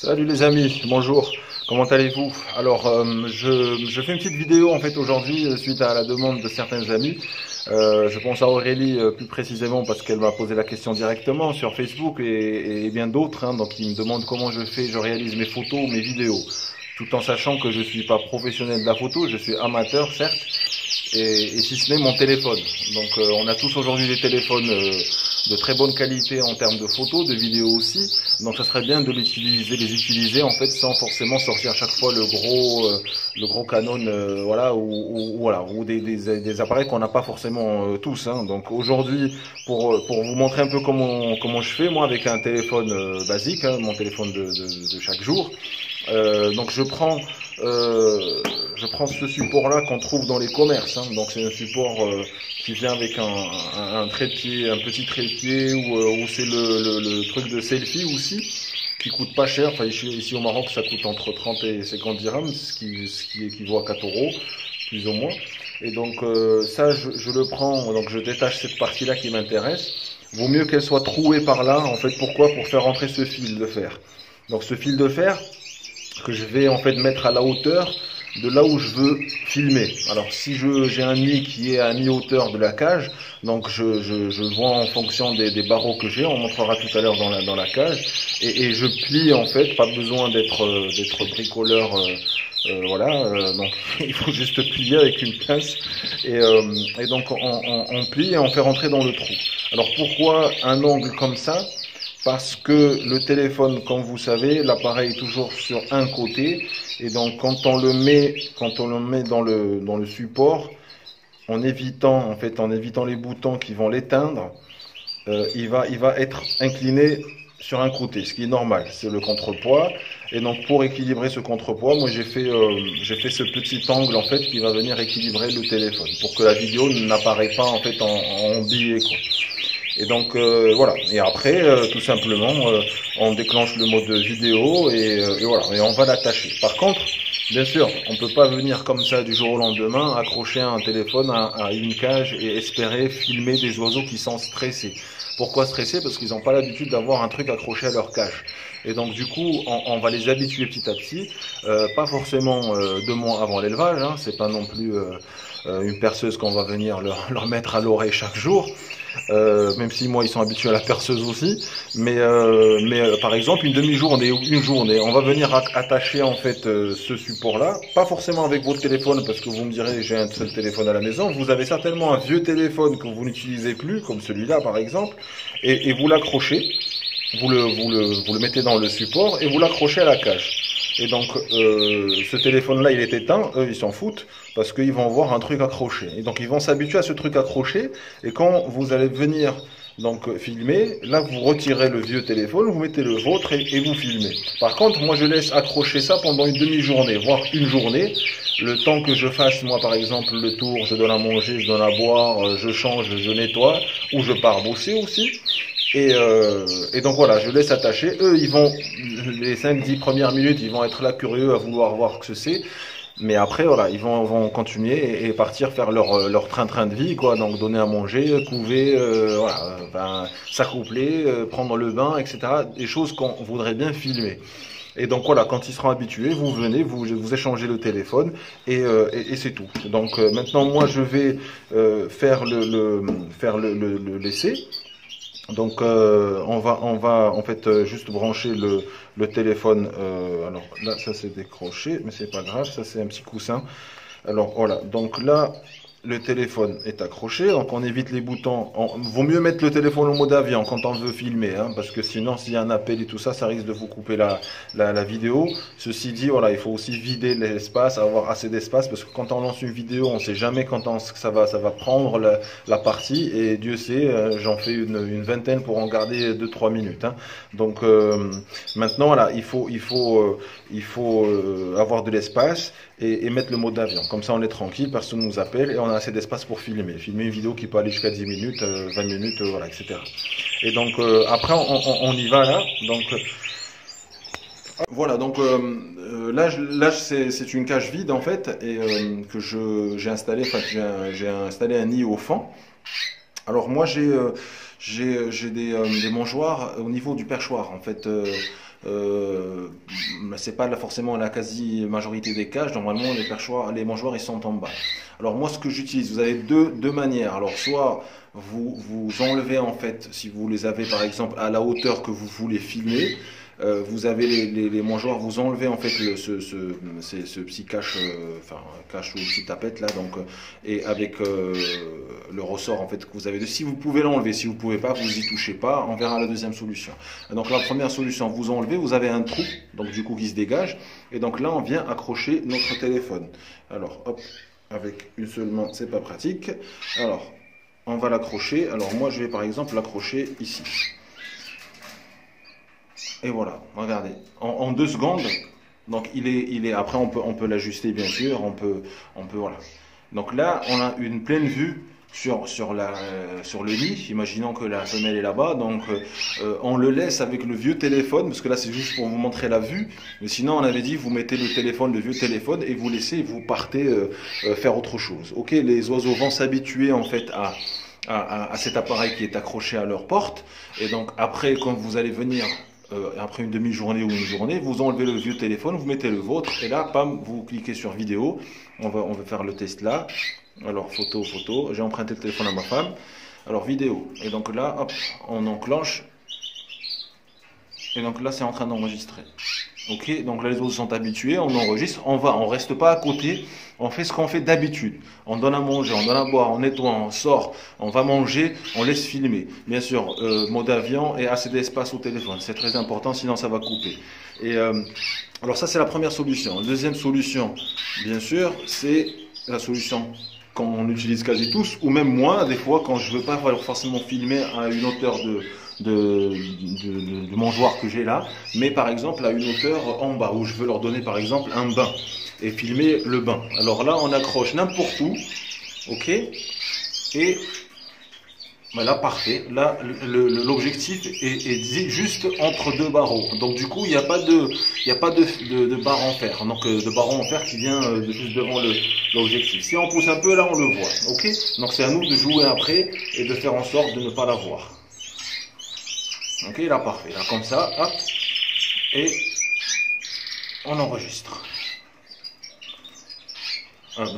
Salut les amis, bonjour, comment allez-vous? Alors je fais une petite vidéo en fait aujourd'hui suite à la demande de certains amis. Je pense à Aurélie plus précisément parce qu'elle m'a posé la question directement sur Facebook et bien d'autres, hein, donc ils me demandent comment je réalise mes photos, mes vidéos, tout en sachant que je suis pas professionnel de la photo, je suis amateur certes, et si ce n'est mon téléphone. Donc on a tous aujourd'hui des téléphones de très bonne qualité en termes de photos, de vidéos aussi. Donc ça serait bien de les utiliser en fait sans forcément sortir à chaque fois le gros Canon, voilà, ou des appareils qu'on n'a pas forcément tous. Hein. Donc aujourd'hui, pour vous montrer un peu comment je fais moi avec un téléphone basique, hein, mon téléphone de chaque jour. Donc je prends ce support-là qu'on trouve dans les commerces. Hein. Donc c'est un support qui vient avec un trépied, un petit trépied où c'est le truc de selfie aussi, qui coûte pas cher. Enfin ici au Maroc ça coûte entre 30 et 50 dirhams, ce qui équivaut à 4 euros plus ou moins. Et donc ça je le prends, donc je détache cette partie-là qui m'intéresse. Vaut mieux qu'elle soit trouée par là. En fait pourquoi? Pour faire rentrer ce fil de fer. Donc ce fil de fer que je vais en fait mettre à la hauteur de là où je veux filmer. Alors si j'ai un nid qui est à mi-hauteur de la cage, donc je vois en fonction des barreaux que j'ai, on montrera tout à l'heure dans la cage, et je plie en fait, pas besoin d'être bricoleur, voilà, donc il faut juste plier avec une pince, et donc on plie et on fait rentrer dans le trou. Alors pourquoi un angle comme ça? Parce que le téléphone, comme vous savez, l'appareil est toujours sur un côté, et donc quand on le met dans le support, en évitant les boutons qui vont l'éteindre, il va être incliné sur un côté, ce qui est normal, c'est le contrepoids. Et donc pour équilibrer ce contrepoids, moi j'ai fait ce petit angle en fait qui va venir équilibrer le téléphone pour que la vidéo n'apparaît pas en fait en biais, quoi. Et donc voilà. Et après, tout simplement, on déclenche le mode vidéo et voilà. Et on va l'attacher. Par contre, bien sûr, on peut pas venir comme ça du jour au lendemain, accrocher un téléphone à une cage et espérer filmer des oiseaux qui sont stressés. Pourquoi stressés? Parce qu'ils n'ont pas l'habitude d'avoir un truc accroché à leur cage. Et donc du coup, on va les habituer petit à petit. Pas forcément 2 mois avant l'élevage. Hein, c'est pas non plus une perceuse qu'on va venir leur mettre à l'oreille chaque jour. Même si moi ils sont habitués à la perceuse aussi, mais par exemple une demi-journée ou une journée, on va venir attacher en fait ce support-là, pas forcément avec votre téléphone parce que vous me direz j'ai un seul téléphone à la maison, vous avez certainement un vieux téléphone que vous n'utilisez plus, comme celui-là par exemple, et vous l'accrochez, vous le mettez dans le support et vous l'accrochez à la cage. Et donc ce téléphone-là, il est éteint, eux ils s'en foutent parce qu'ils vont voir un truc accroché. Et donc ils vont s'habituer à ce truc accroché. Et quand vous allez venir donc filmer, là vous retirez le vieux téléphone, vous mettez le vôtre et vous filmez. Par contre, moi je laisse accrocher ça pendant une demi-journée, voire une journée. Le temps que je fasse, moi par exemple, le tour, je donne à manger, je donne à boire, je change, je nettoie, ou je pars bosser aussi. Et donc voilà, je laisse attacher. Eux, ils vont, les 5-10 premières minutes, ils vont être là curieux à vouloir voir ce que c'est. Mais après, voilà, ils vont continuer et partir faire leur train-train de vie, quoi. Donc donner à manger, couver, voilà, s'accoupler, prendre le bain, etc. Des choses qu'on voudrait bien filmer. Et donc voilà, quand ils seront habitués, vous venez, vous échangez le téléphone et c'est tout. Donc maintenant, moi, je vais faire le l'essai. Donc on va en fait juste brancher le téléphone. Alors là ça c'est décroché, mais c'est pas grave, ça c'est un petit coussin. Alors voilà, donc là le téléphone est accroché, donc on évite les boutons. Vaut mieux mettre le téléphone au mode avion quand on veut filmer, hein, parce que sinon s'il y a un appel et tout ça, ça risque de vous couper la vidéo. Ceci dit, voilà, il faut aussi vider l'espace, avoir assez d'espace, parce que quand on lance une vidéo, on sait jamais quand ça va prendre la partie, et Dieu sait, j'en fais une vingtaine pour en garder 2-3 minutes. Hein. Donc maintenant, voilà, il faut avoir de l'espace et mettre le mode avion. Comme ça, on est tranquille, personne nous appelle et on a assez d'espace pour filmer. Filmer une vidéo qui peut aller jusqu'à 10 minutes, 20 minutes, voilà, etc. Et donc, après, on y va là. Donc, voilà, donc là c'est une cage vide en fait, et que j'ai installé, enfin, j'ai installé un nid au fond. Alors, moi, j'ai des mangeoires au niveau du perchoir en fait. c'est pas forcément la quasi-majorité des cages. Normalement, les mangeoires, ils sont en bas. Alors moi, ce que j'utilise, vous avez deux manières. Alors soit vous enlevez en fait, si vous les avez par exemple à la hauteur que vous voulez filmer, vous avez les mangeoires, vous enlevez en fait ce petit cache, enfin cache ou petit tapette là, donc et avec le ressort en fait que vous avez dessus. Si vous pouvez l'enlever, si vous pouvez pas, vous y touchez pas. On verra la deuxième solution. Donc la première solution, vous enlevez, vous avez un trou, donc du coup qui se dégage, et donc là on vient accrocher notre téléphone. Alors hop, avec une seule main, c'est pas pratique. Alors on va l'accrocher. Alors moi je vais par exemple l'accrocher ici. Et voilà, regardez, en 2 secondes, donc il est, après on peut l'ajuster bien sûr, voilà. Donc là, on a une pleine vue sur le lit, imaginons que la femelle est là-bas, donc on le laisse avec le vieux téléphone, parce que là c'est juste pour vous montrer la vue, mais sinon on avait dit vous mettez le vieux téléphone, et vous laissez, et vous partez faire autre chose. Ok, les oiseaux vont s'habituer en fait à cet appareil qui est accroché à leur porte, et donc après quand vous allez venir après une demi-journée ou une journée, vous enlevez le vieux téléphone, vous mettez le vôtre, et là, pam, vous cliquez sur vidéo. On va faire le test là. Alors, photo. J'ai emprunté le téléphone à ma femme. Alors, vidéo. Et donc là, hop, on enclenche. Et donc là, c'est en train d'enregistrer. Ok, donc là, les autres sont habitués, on enregistre, on reste pas à côté, on fait ce qu'on fait d'habitude. On donne à manger, on donne à boire, on nettoie, on sort, on va manger, on laisse filmer. Bien sûr, mode avion et assez d'espace au téléphone, c'est très important, sinon ça va couper. Et alors ça, c'est la première solution. Deuxième solution, bien sûr, c'est la solution qu'on utilise quasi tous, ou même moi, des fois, quand je veux pas forcément filmer à une hauteur de mangeoire que j'ai là, mais par exemple à une hauteur en bas, où je veux leur donner par exemple un bain, et filmer le bain. Alors là, on accroche n'importe où, ok, et ben là, parfait. Là, l'objectif est juste entre 2 barreaux. Donc du coup, il n'y a pas de barre en fer. Donc de barreau en fer qui vient juste devant l'objectif. Si on pousse un peu, là, on le voit. Ok. Donc c'est à nous de jouer après et de faire en sorte de ne pas la voir. Ok, là, parfait. Là, comme ça, hop, et on enregistre.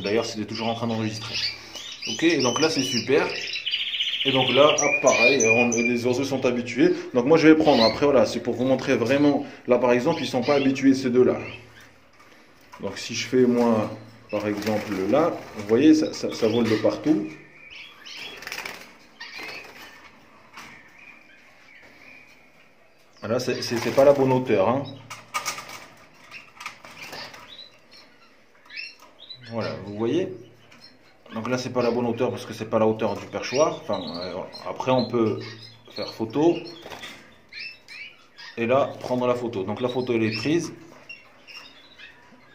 D'ailleurs, c'était toujours en train d'enregistrer. Ok, et donc là, c'est super. Et donc là, hop, pareil, les oiseaux sont habitués. Donc moi, je vais prendre, après, voilà, c'est pour vous montrer vraiment. Là, par exemple, ils ne sont pas habitués, ces deux-là. Donc si je fais, moi, par exemple, là, vous voyez, ça vole de partout. Là, c'est pas la bonne hauteur, hein. Voilà, vous voyez. Donc là, c'est pas la bonne hauteur parce que c'est pas la hauteur du perchoir. Enfin, après, on peut faire photo. Et là, prendre la photo. Donc la photo, elle est prise.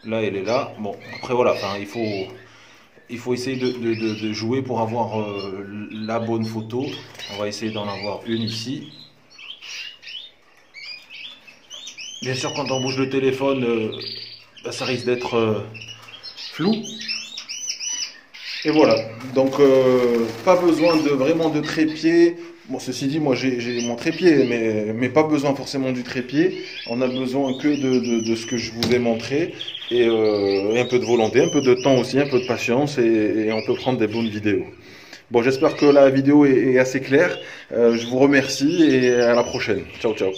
Là, elle est là. Bon, après, voilà. Enfin, il faut essayer de jouer pour avoir la bonne photo. On va essayer d'en avoir une ici. Bien sûr, quand on bouge le téléphone, ça risque d'être flou. Et voilà, donc pas besoin vraiment de trépied. Bon, ceci dit, moi j'ai mon trépied, mais pas besoin forcément du trépied. On a besoin que de ce que je vous ai montré, et un peu de volonté, un peu de temps aussi, un peu de patience, et on peut prendre des bonnes vidéos. Bon, j'espère que la vidéo est assez claire. Je vous remercie et à la prochaine. Ciao, ciao.